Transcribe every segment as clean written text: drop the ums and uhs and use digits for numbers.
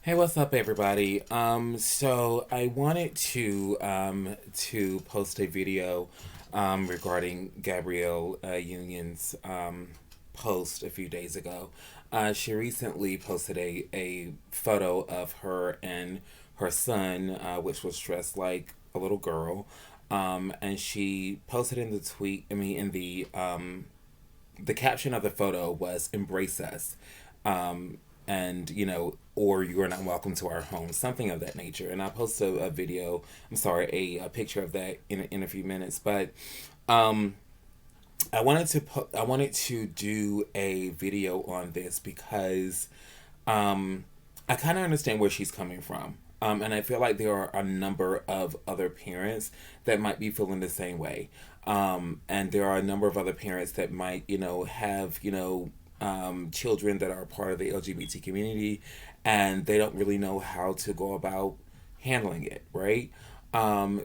Hey, what's up, everybody? So I wanted to post a video regarding Gabrielle Union's post a few days ago. She recently posted a photo of her and her son, which was dressed like a little girl, and she posted in the tweet. I mean, in the caption of the photo was "Embrace us." And or "You are not welcome to our home," something of that nature. And I'll post a video, I'm sorry, a picture of that in a few minutes. But um, I wanted to do a video on this because I kind of understand where she's coming from. And I feel like there are a number of other parents that might be feeling the same way. And there are a number of other parents that might, have, children that are part of the LGBT community, and they don't really know how to go about handling it, right?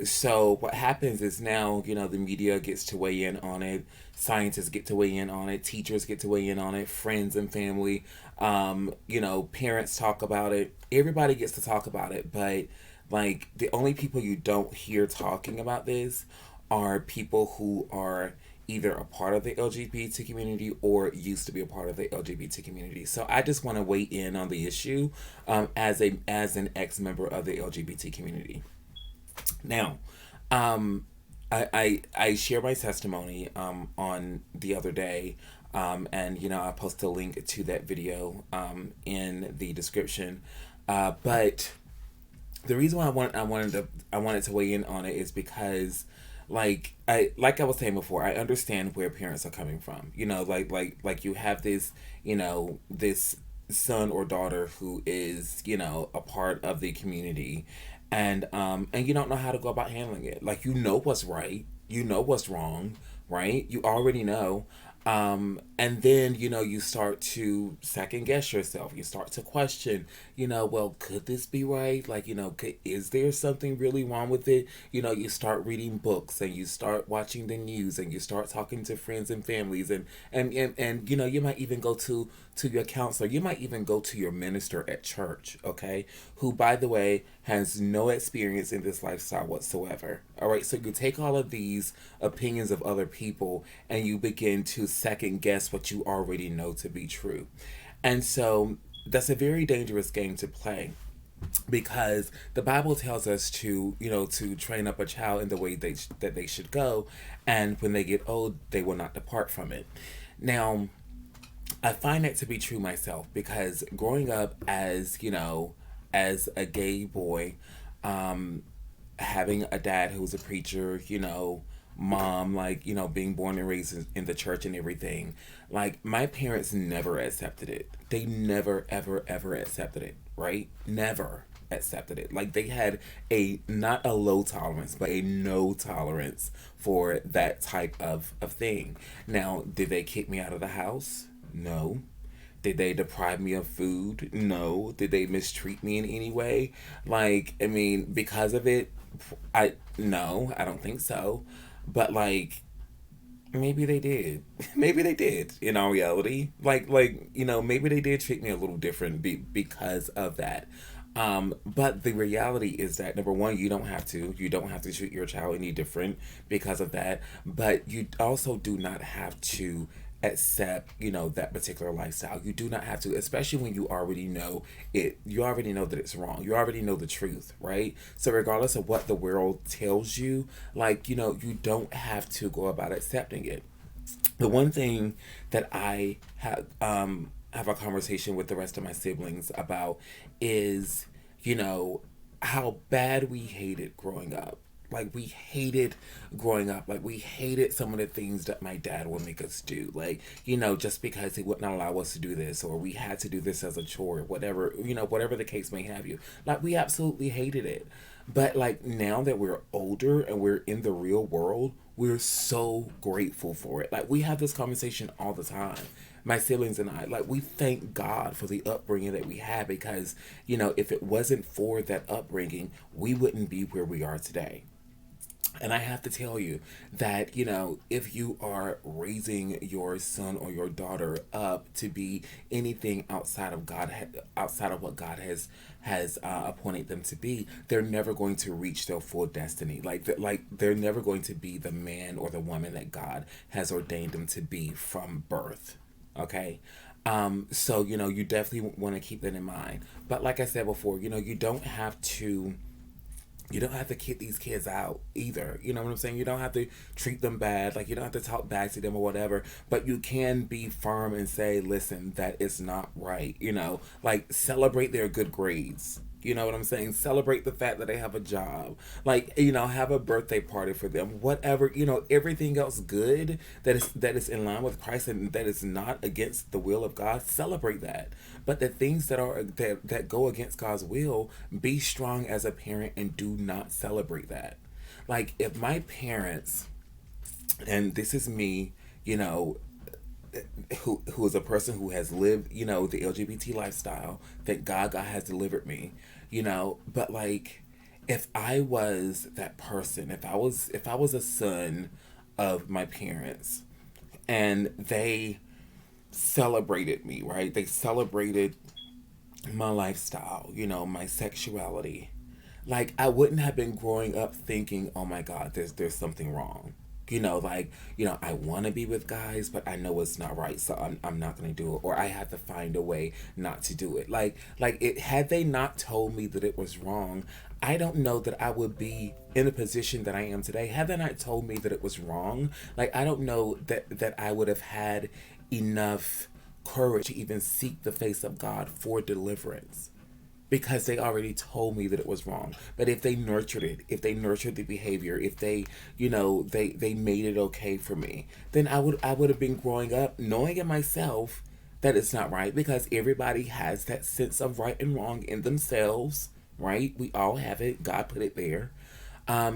So what happens is now, the media gets to weigh in on it, scientists get to weigh in on it, teachers get to weigh in on it, friends and family, parents talk about it, everybody gets to talk about it, but like the only people you don't hear talking about this are people who are either a part of the LGBT community or used to be a part of the LGBT community. So I just want to weigh in on the issue as an ex member of the LGBT community. Now, um, I share my testimony on the other day, and I post a link to that video in the description. But the reason why I wanted to weigh in on it is because like I was saying before, I understand where parents are coming from. Like you have this son or daughter who is, a part of the community, and you don't know how to go about handling it. Like, what's right, what's wrong, right? You already know. And then, you start to second guess yourself. You start to question, well, could this be right? Like, is there something really wrong with it? You start reading books, and you start watching the news, and you start talking to friends and families, and you might even go to your counselor. You might even go to your minister at church, okay? Who, by the way, has no experience in this lifestyle whatsoever. All right, so you take all of these opinions of other people and you begin to second guess what you already know to be true. And so that's a very dangerous game to play, because the Bible tells us to train up a child in the way that they should go, and when they get old, they will not depart from it. Now, I find that to be true myself, because growing up as a gay boy, um, having a dad who was a preacher, mom, like, being born and raised in the church and everything, like, my parents never accepted it. They never, ever, ever accepted it, right? Never accepted it. Like, they had a, not a low tolerance, but a no tolerance for that type of thing. Now, did they kick me out of the house? No. Did they deprive me of food? No. Did they mistreat me in any way? Like, I mean, because of it, I no, I don't think so. But like, maybe they did. Maybe they did. In all reality, maybe they did treat me a little different because of that. But the reality is that, number one, you don't have to treat your child any different because of that. But you also do not have to accept, that particular lifestyle. You do not have to, especially when you already know it. You already know that it's wrong. You already know the truth, right? So regardless of what the world tells you, like, you don't have to go about accepting it. The one thing that I have a conversation with the rest of my siblings about is, how bad we hated growing up. Like, we hated growing up. Like, we hated some of the things that my dad would make us do. Like, just because he would not allow us to do this, or we had to do this as a chore, whatever, whatever the case may have you. Like, we absolutely hated it. But like, now that we're older and we're in the real world, we're so grateful for it. Like, we have this conversation all the time. My siblings and I, like, we thank God for the upbringing that we had, because, if it wasn't for that upbringing, we wouldn't be where we are today. And I have to tell you that, you know, if you are raising your son or your daughter up to be anything outside of outside of what God has appointed them to be, they're never going to reach their full destiny. Like they're never going to be the man or the woman that God has ordained them to be from birth. Okay. So, you know, you definitely want to keep that in mind. But like I said before, you know, you don't have to kick these kids out either. You know what I'm saying? You don't have to treat them bad. Like, you don't have to talk back to them or whatever. But you can be firm and say, listen, that is not right. You know, like celebrate their good grades. You know what I'm saying? Celebrate the fact that they have a job. Like, you know, have a birthday party for them. Whatever, you know, everything else good that is in line with Christ and that is not against the will of God, celebrate that. But the things that go against God's will, be strong as a parent and do not celebrate that. Like if my parents, and this is me, you know, who is a person who has lived, you know, the LGBT lifestyle. Thank God, God has delivered me, you know. But like, if I was that person, if I was a son of my parents, and they celebrated me, right? They celebrated my lifestyle, you know, my sexuality. Like I wouldn't have been growing up thinking, "Oh my God, there's something wrong." You know, like, you know, I want to be with guys, but I know it's not right, so I'm not going to do it, or I have to find a way not to do it. Like it had they not told me that it was wrong, I don't know that I would be in the position that I am today. Had they not told me that it was wrong, like I don't know that I would have had enough courage to even seek the face of God for deliverance because they already told me that it was wrong. But if they nurtured it, if they nurtured the behavior, if they, you know, they made it okay for me, then I would have been growing up knowing in myself that it's not right, because everybody has that sense of right and wrong in themselves, right? We all have it. God put it there.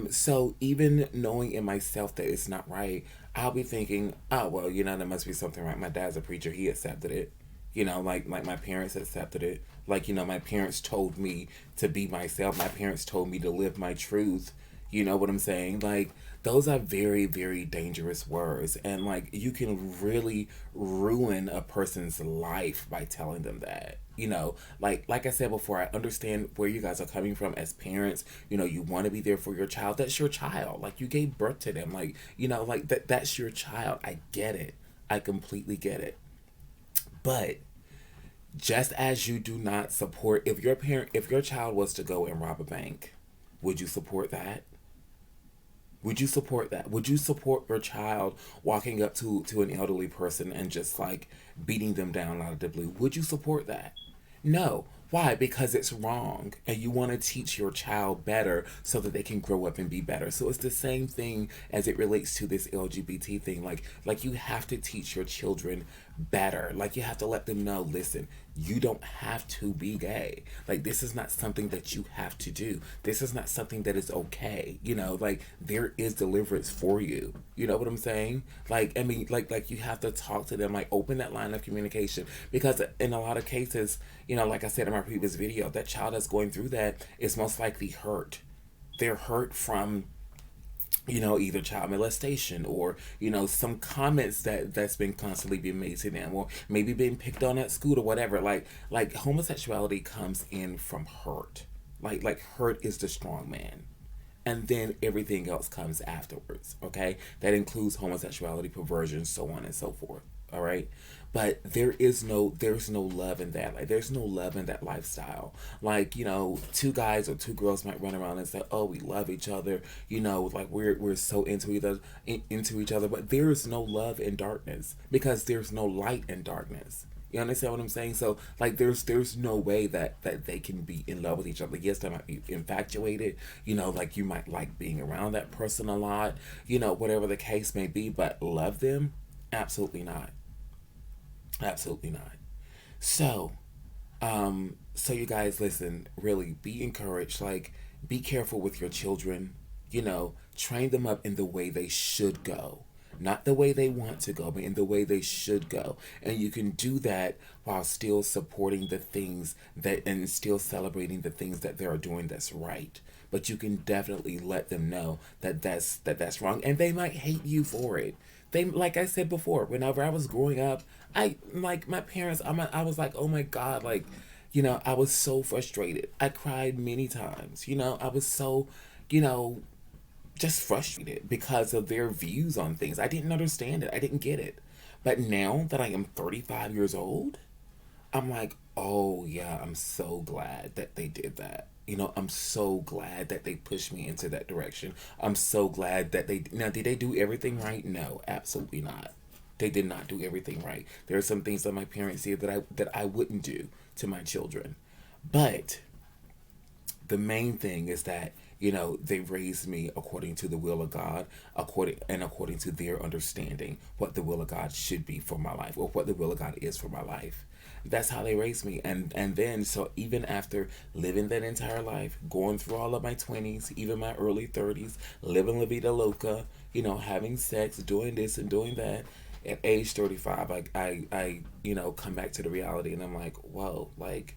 So even knowing in myself that it's not right, I'll be thinking, oh well, you know, there must be something right. My dad's a preacher; he accepted it. You know, like my parents accepted it. Like, you know, my parents told me to be myself. My parents told me to live my truth. You know what I'm saying? Like those are very, very dangerous words, and like you can really ruin a person's life by telling them that. You know, like I said before, I understand where you guys are coming from as parents. You know, you want to be there for your child. That's your child. Like you gave birth to them. Like, you know, like that's your child. I get it. I completely get it. But just as you do not support, if your child was to go and rob a bank, would you support that? Would you support that? Would you support your child walking up to an elderly person and just like beating them down out of the blue? Would you support that? No. Why? Because it's wrong, and you want to teach your child better so that they can grow up and be better. So it's the same thing as it relates to this LGBT thing. Like you have to teach your children better. Like you have to let them know, listen, you don't have to be gay. Like this is not something that you have to do. This is not something that is okay. You know, like there is deliverance for you. You know what I'm saying? Like I mean, like you have to talk to them, like open that line of communication, because in a lot of cases, you know, like I said in my previous video, that child that's going through that is most likely hurt. They're hurt from, you know, either child molestation, or you know, some comments that's been constantly being made to them, or maybe being picked on at school or whatever. Like homosexuality comes in from hurt. Like hurt is the strong man, and then everything else comes afterwards. Okay, that includes homosexuality, perversion, so on and so forth. All right, but there's no love in that. Like there's no love in that lifestyle. Like, you know, two guys or two girls might run around and say, oh, we love each other, you know, like we're so into each other, but there is no love in darkness, because there's no light in darkness. You understand what I'm saying? So like there's no way that they can be in love with each other. Yes, they might be infatuated, you know, like you might like being around that person a lot, you know, whatever the case may be, but love them? Absolutely not. Absolutely not. So, so you guys listen, really be encouraged. Like, be careful with your children. You know, train them up in the way they should go. not the way they want to go, but in the way they should go. And you can do that while still supporting the things that and still celebrating the things that they are doing that's right. But you can definitely let them know that that's wrong, and they might hate you for it. They, like I said before, whenever I was growing up, I like my parents. I was like, oh my god, like, I was so frustrated. I cried many times. I was so, you know, just frustrated because of their views on things. I didn't understand it. I didn't get it. But now that I am 35 years old, I'm like, oh yeah, I'm so glad that they did that. I'm so glad that they pushed me into that direction. I'm so glad that they now did they do everything right? No, absolutely not. They did not do everything right. There are some things that my parents did that I wouldn't do to my children. But the main thing is that they raised me according to the will of God, according to their understanding what the will of God should be for my life, or what the will of God is for my life. That's how they raised me. And then, so even after living that entire life, going through all of my 20s, even my early 30s, living la vida loca, having sex, doing this and doing that, at age 35, I come back to the reality, and I'm like, whoa, like,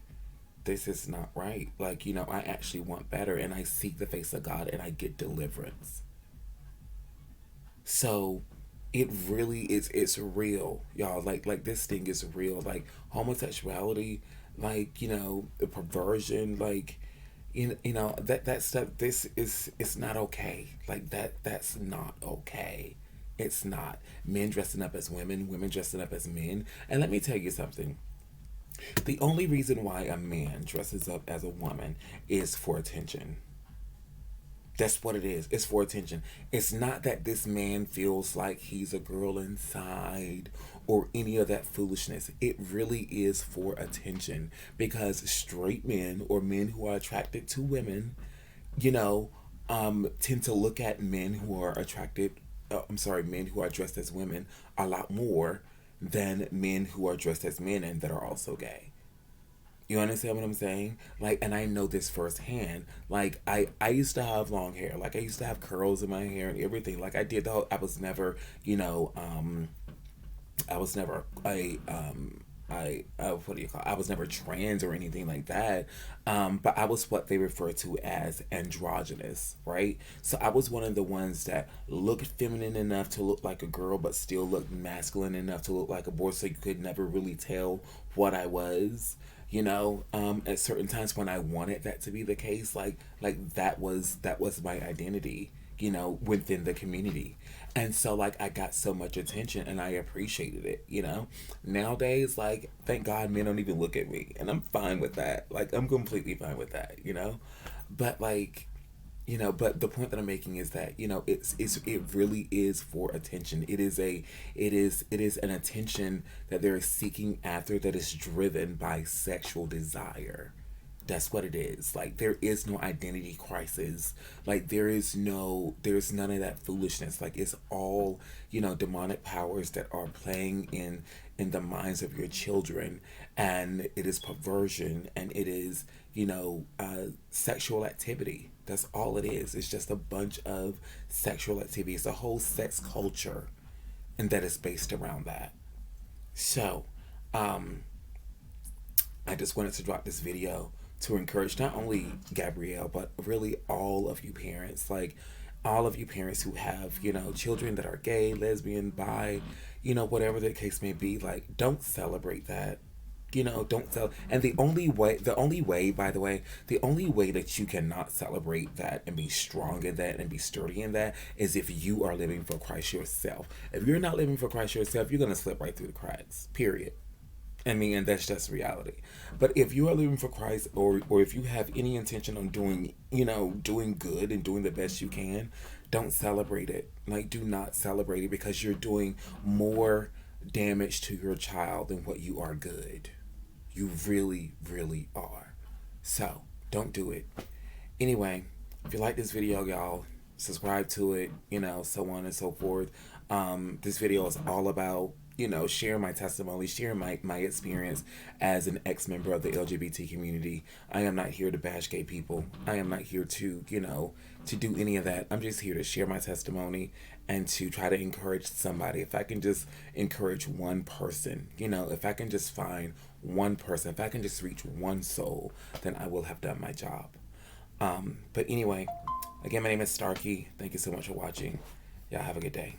this is not right. Like, I actually want better, and I seek the face of God, and I get deliverance. So it really is, it's real, y'all. Like this thing is real. Like homosexuality, like, the perversion, like, that stuff, this is, it's not okay. Like that's not okay. It's not. Men dressing up as women, women dressing up as men. And let me tell you something. The only reason why a man dresses up as a woman is for attention. That's what it is. It's for attention. It's not that this man feels like he's a girl inside or any of that foolishness. It really is for attention, because straight men, or men who are attracted to women, you know, tend to look at men who are attracted, men who are dressed as women a lot more than men who are dressed as men and that are also gay. You understand what I'm saying? Like, and I know this firsthand. Like, I used to have long hair. Like, I used to have curls in my hair and everything. Like, I did the whole. I was never, I was never what do you call it? I was never trans or anything like that. But I was what they refer to as androgynous, right? So I was one of the ones that looked feminine enough to look like a girl, but still looked masculine enough to look like a boy. So you could never really tell what I was. At certain times when I wanted that to be the case, like that was my identity, within the community. And so, like, I got so much attention and I appreciated it. Nowadays, like, thank God men don't even look at me, and I'm fine with that. Like, I'm completely fine with that. But like, but the point that I'm making is that, it really is for attention. It is an attention that they're seeking after, that is driven by sexual desire. That's what it is. Like, there is no identity crisis. Like, there's none of that foolishness. Like, it's all, demonic powers that are playing in the minds of your children, and it is perversion, and it is, sexual activity. That's all it is. It's just a bunch of sexual activity. It's a whole sex culture, and that is based around that. So, um, I just wanted to drop this video to encourage not only Gabrielle, but really all of you parents. Like, all of you parents who have, children that are gay, lesbian, bi, whatever the case may be. Like, don't celebrate that. Don't sell. And the only way, by the way, the only way that you cannot celebrate that and be strong in that and be sturdy in that is if you are living for Christ yourself. If you're not living for Christ yourself, you're going to slip right through the cracks, period. I mean, and that's just reality. But if you are living for Christ, or if you have any intention on doing good and doing the best you can, don't celebrate it. Like, do not celebrate it, because you're doing more damage to your child than what you are good. You really, really are. So, don't do it. Anyway, if you like this video, y'all, subscribe to it, so on and so forth. This video is all about, share my testimony, share my experience as an ex-member of the LGBT community. I am not here to bash gay people. I am not here to, to do any of that. I'm just here to share my testimony and to try to encourage somebody. If I can just encourage one person, if I can just find one person, if I can just reach one soul, then I will have done my job. But anyway, again, my name is Starkey. Thank you so much for watching. Y'all have a good day.